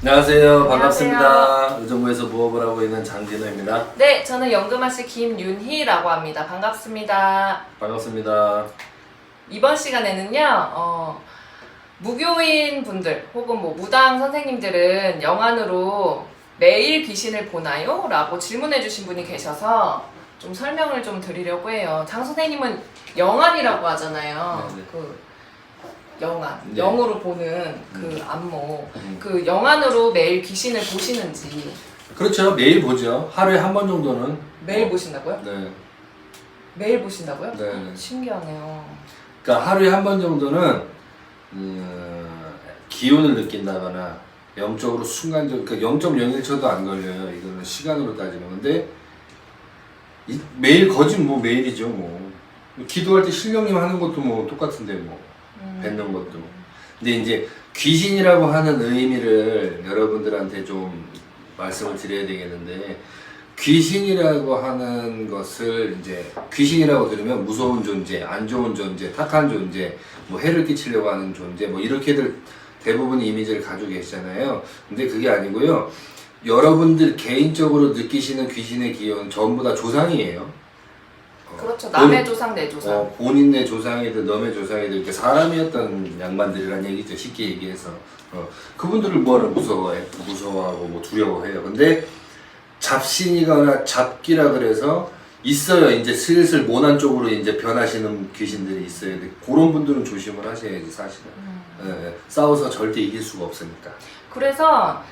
안녕하세요. 반갑습니다. 의정부에서 부업을 하고 있는 장진호입니다. 네, 저는 연금아씨 김윤희라고 합니다. 반갑습니다. 반갑습니다. 이번 시간에는요, 무교인 분들 혹은 뭐 무당 선생님들은 영안으로 매일 귀신을 보나요? 라고 질문해 주신 분이 계셔서 좀 설명을 좀 드리려고 해요. 장 선생님은 영안이라고 하잖아요. 네네. 그 영안, 네. 영으로 보는 그 안목. 그 영안으로 매일 귀신을 보시는지. 그렇죠. 매일 보죠. 하루에 한 번 정도는. 매일 보신다고요? 네. 매일 보신다고요? 네. 신기하네요. 그러니까 하루에 한 번 정도는 기운을 느낀다거나 영적으로 순간적, 그러니까 0.01초도 안 걸려요. 이거는 시간으로 따지면. 근데 매일 거진 뭐 매일이죠. 뭐 기도할 때 신령님 하는 것도 뭐 똑같은데 뭐. 뱉는 것도. 근데 이제 귀신이라고 하는 의미를 여러분들한테 좀 말씀을 드려야 되겠는데, 귀신이라고 하는 것을 이제 귀신이라고 들으면 무서운 존재, 안 좋은 존재, 탁한 존재, 뭐 해를 끼치려고 하는 존재, 뭐 이렇게들 대부분 이미지를 가지고 계시잖아요. 근데 그게 아니고요. 여러분들 개인적으로 느끼시는 귀신의 기운은 전부 다 조상이에요. 그렇죠. 남의 조상, 내 조상. 본인의 조상이든 너의 조상이든 이렇게 사람이었던 양반들이란 얘기죠. 쉽게 얘기해서. 그분들을 뭐하러 무서워하고 뭐 두려워해요. 근데 잡신이거나 잡기라 그래서 있어요. 이제 슬슬 모난 쪽으로 이제 변하시는 귀신들이 있어요. 근데 그런 분들은 조심을 하셔야지, 사실은. 싸워서 절대 이길 수가 없으니까. 그래서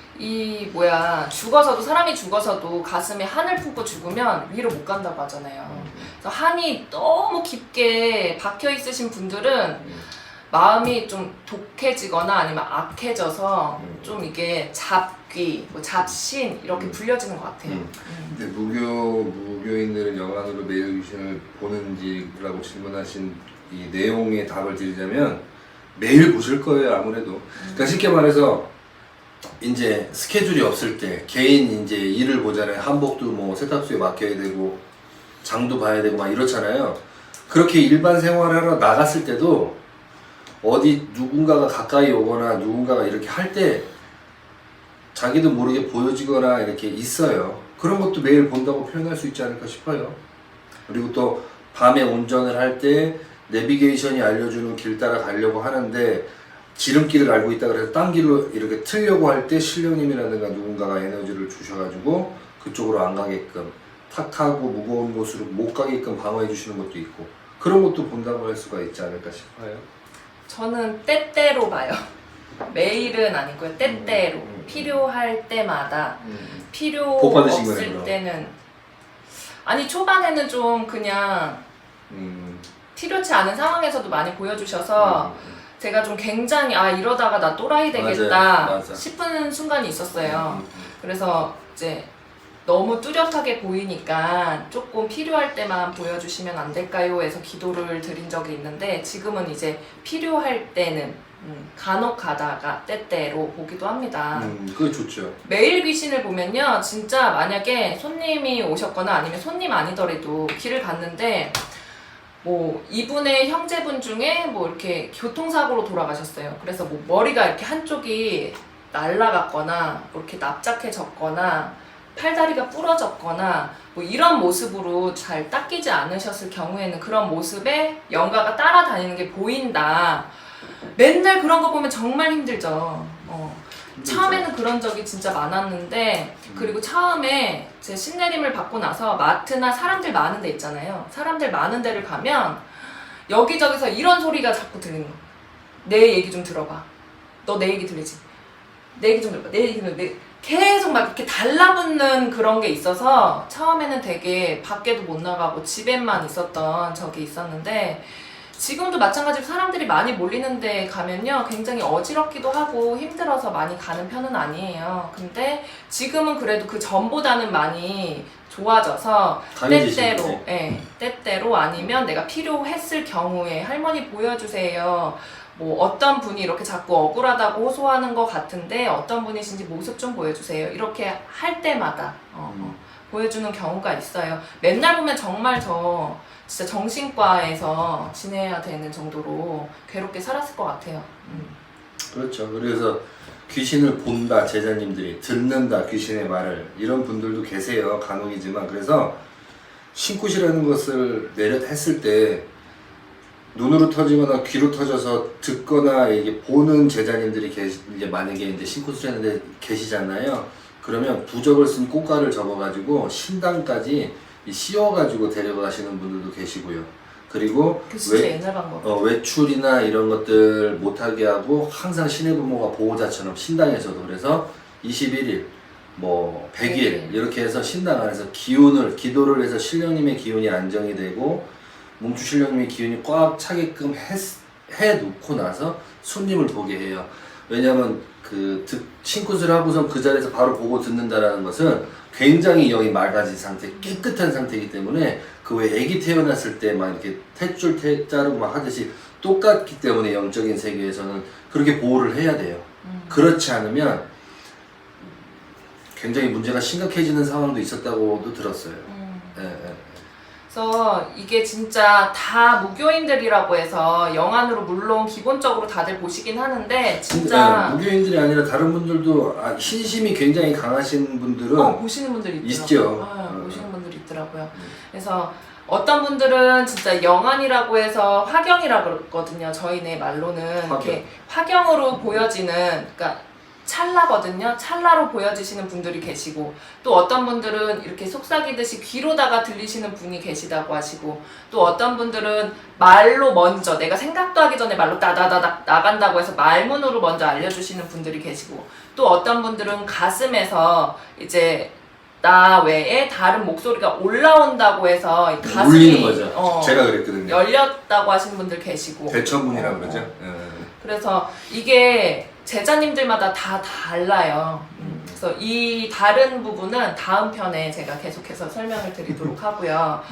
죽어서도 사람이 죽어서도 가슴에 한을 품고 죽으면 위로 못 간다고 하잖아요. 그래서 한이 너무 깊게 박혀 있으신 분들은 마음이 좀 독해지거나 아니면 악해져서 좀 이게 잡귀, 뭐 잡신 이렇게 불려지는 것 같아요. 근데 무교인들은 영안으로 매일 귀신을 보는지라고 질문하신 이 내용의 답을 드리자면 매일 보실 거예요, 아무래도. 그러니까 쉽게 말해서 이제 스케줄이 없을 때 개인 이제 일을 보잖아요. 한복도 뭐 세탁소에 맡겨야 되고 장도 봐야 되고 막 이렇잖아요. 그렇게 일반 생활하러 나갔을 때도 어디 누군가가 가까이 오거나 누군가가 이렇게 할 때 자기도 모르게 보여지거나 이렇게 있어요. 그런 것도 매일 본다고 표현할 수 있지 않을까 싶어요. 그리고 또 밤에 운전을 할 때 내비게이션이 알려주는 길 따라 가려고 하는데 지름길을 알고 있다 그래서 딴 길로 이렇게 틀려고 할 때 신령님이라든가 누군가가 에너지를 주셔가지고 그쪽으로 안 가게끔, 탁하고 무거운 곳으로 못 가게끔 방어해 주시는 것도 있고, 그런 것도 본다고 할 수가 있지 않을까 싶어요. 저는 때때로 봐요. 매일은 아니고요. 때때로. 필요할 때마다. 필요 복 받으신 거네요, 없을 그럼. 때는. 아니, 초반에는 좀 그냥 필요치 않은 상황에서도 많이 보여주셔서 제가 좀 굉장히 이러다가 나 또라이 되겠다 맞아. 싶은 순간이 있었어요. 그래서 이제 너무 뚜렷하게 보이니까 조금 필요할 때만 보여주시면 안 될까요? 해서 기도를 드린 적이 있는데, 지금은 이제 필요할 때는 간혹 가다가 때때로 보기도 합니다. 그게 좋죠. 매일 귀신을 보면요, 진짜 만약에 손님이 오셨거나 아니면 손님 아니더라도 길을 갔는데 뭐 이분의 형제분 중에 뭐 이렇게 교통사고로 돌아가셨어요. 그래서 뭐 머리가 이렇게 한쪽이 날라갔거나 뭐 이렇게 납작해졌거나 팔다리가 부러졌거나 뭐 이런 모습으로 잘 닦이지 않으셨을 경우에는 그런 모습에 영가가 따라다니는 게 보인다. 맨날 그런 거 보면 정말 힘들죠. 처음에는 그런 적이 진짜 많았는데, 그리고 처음에 제 신내림을 받고 나서 마트나 사람들 많은 데 있잖아요. 사람들 많은 데를 가면 여기저기서 이런 소리가 자꾸 들리는 거야. 내 얘기 좀 들어봐. 너 내 얘기 들리지? 내 얘기 좀 들어봐. 내 얘기 좀 들어봐. 계속 막 이렇게 달라붙는 그런 게 있어서 처음에는 되게 밖에도 못 나가고 집에만 있었던 적이 있었는데, 지금도 마찬가지로 사람들이 많이 몰리는 데 가면요, 굉장히 어지럽기도 하고 힘들어서 많이 가는 편은 아니에요. 근데 지금은 그래도 그 전보다는 많이 좋아져서 때때로, 때때로 아니면 내가 필요했을 경우에 할머니 보여주세요. 뭐 어떤 분이 이렇게 자꾸 억울하다고 호소하는 것 같은데 어떤 분이신지 모습 좀 보여주세요. 이렇게 할 때마다 보여주는 경우가 있어요. 맨날 보면 정말 진짜 정신과에서 지내야 되는 정도로 괴롭게 살았을 것 같아요. 그렇죠. 그래서 귀신을 본다 제자님들이 듣는다 귀신의 말을 이런 분들도 계세요. 간혹이지만 그래서 신굿이라는 것을 했을 때 눈으로 터지거나 귀로 터져서 듣거나 이게 보는 제자님들이 이제 만약에 이제 신굿을 했는데 계시잖아요. 그러면 부적을 쓴 꽃가를 접어가지고 신당까지 씌워가지고 데려가시는 분들도 계시고요. 그리고 그 진짜 옛날 방법. 외출이나 이런 것들 못하게 하고 항상 신의 부모가 보호자처럼 신당에서도 그래서 21일 뭐 100일 이렇게 해서 신당 안에서 기도를 해서 신령님의 기운이 안정이 되고 뭉추 신령님의 기운이 꽉 차게끔 해놓고 나서 손님을 보게 해요. 왜냐하면 신굿을 하고선 그 자리에서 바로 보고 듣는다라는 것은 굉장히 영이 맑아진 상태, 깨끗한 상태이기 때문에 그 왜 애기 태어났을 때 막 이렇게 탯줄 자르고 막 하듯이 똑같기 때문에 영적인 세계에서는 그렇게 보호를 해야 돼요. 그렇지 않으면 굉장히 문제가 심각해지는 상황도 있었다고도 들었어요. 그래서 이게 진짜 다 무교인들이라고 해서 영안으로 물론 기본적으로 다들 보시긴 하는데 진짜 무교인들이 아니라 다른 분들도 신심이 굉장히 강하신 분들은 보시는 분들이 있더라고요. 있죠. 보시는 분들이 있더라고요. 그래서 어떤 분들은 진짜 영안이라고 해서 화경이라고 그러거든요. 저희네 말로는 이렇게 화경으로 보여지는 그러니까 찰나거든요. 찰나로 보여지시는 분들이 계시고 또 어떤 분들은 이렇게 속삭이듯이 귀로다가 들리시는 분이 계시다고 하시고 또 어떤 분들은 말로 먼저 내가 생각도 하기 전에 말로 따다다닥 나간다고 해서 말문으로 먼저 알려주시는 분들이 계시고 또 어떤 분들은 가슴에서 이제 나 외에 다른 목소리가 올라온다고 해서 가슴이 울리는 거죠. 제가 그랬거든요. 열렸다고 하시는 분들 계시고 대천문이라고 그러죠. 그래서 이게 제자님들마다 다 달라요. 그래서 이 다른 부분은 다음 편에 제가 계속해서 설명을 드리도록 하고요.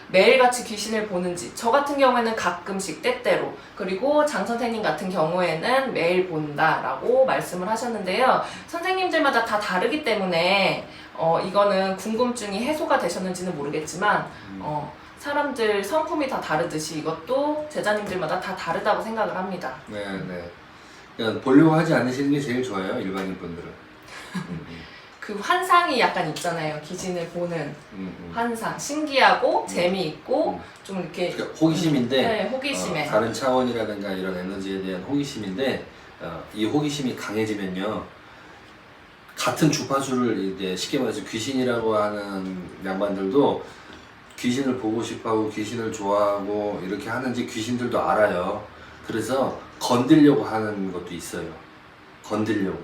매일같이 귀신을 보는지 저 같은 경우에는 가끔씩 때때로 그리고 장 선생님 같은 경우에는 매일 본다라고 말씀을 하셨는데요. 선생님들마다 다 다르기 때문에 이거는 궁금증이 해소가 되셨는지는 모르겠지만 사람들 성품이 다 다르듯이 이것도 제자님들마다 다 다르다고 생각을 합니다. 네. 그냥 보려고 하지 않으시는 게 제일 좋아요. 일반인 분들은. 그 환상이 약간 있잖아요. 귀신을 보는 환상. 신기하고 재미있고 좀 이렇게 그러니까 호기심인데 네, 호기심에 다른 차원이라든가 이런 에너지에 대한 호기심인데 이 호기심이 강해지면요. 같은 주파수를 이제 쉽게 말해서 귀신이라고 하는 양반들도 귀신을 보고 싶어하고 귀신을 좋아하고 이렇게 하는지 귀신들도 알아요. 그래서 건들려고 하는 것도 있어요. 건들려고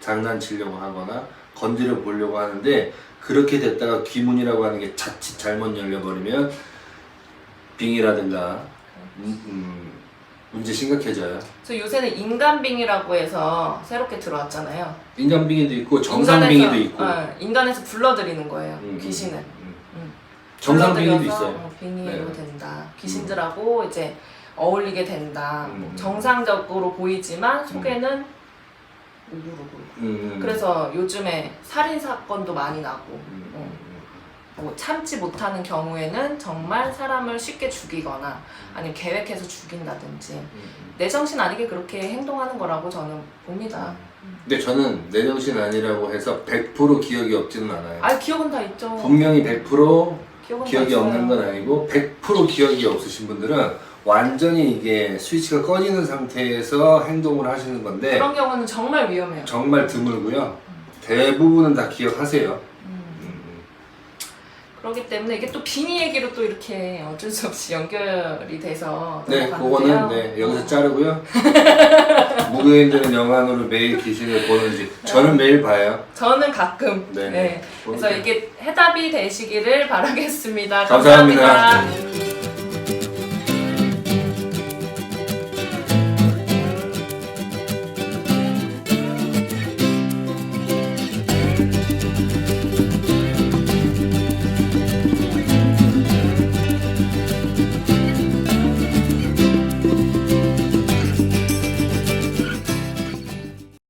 장난치려고 하거나 건드려 보려고 하는데 그렇게 됐다가 귀문이라고 하는 게 자칫 잘못 열려버리면 빙이라든가 문제 심각해져요. 그래서 요새는 인간빙이라고 해서 새롭게 들어왔잖아요. 인간빙이도 있고 정상빙이도 있고 인간에서 불러들이는 거예요. 귀신을 정상빙이도 불러들여서 있어요. 빙의로 된다. 귀신들하고 이제 어울리게 된다. 정상적으로 보이지만 속에는 우르르. 그래서 요즘에 살인 사건도 많이 나고 뭐 참지 못하는 경우에는 정말 사람을 쉽게 죽이거나 아니면 계획해서 죽인다든지 내 정신 아니게 그렇게 행동하는 거라고 저는 봅니다. 근데 저는 내 정신 아니라고 해서 100% 기억이 없지는 않아요. 기억은 다 있죠. 분명히 100% 기억이 다 없는 건 아니고 100% 기억이 없으신 분들은 완전히 이게 스위치가 꺼지는 상태에서 행동을 하시는 건데 그런 경우는 정말 위험해요. 정말 드물고요. 대부분은 다 기억하세요. 그렇기 때문에 이게 또 빙의 얘기로 또 이렇게 어쩔 수 없이 연결이 돼서 네, 넘어가는데요. 그거는 여기서 자르고요. 무교인들은 영안으로 매일 귀신을 보는지 저는 매일 봐요. 저는 가끔. 네. 네. 그래서 이게 해답이 되시기를 바라겠습니다. 감사합니다. 감사합니다.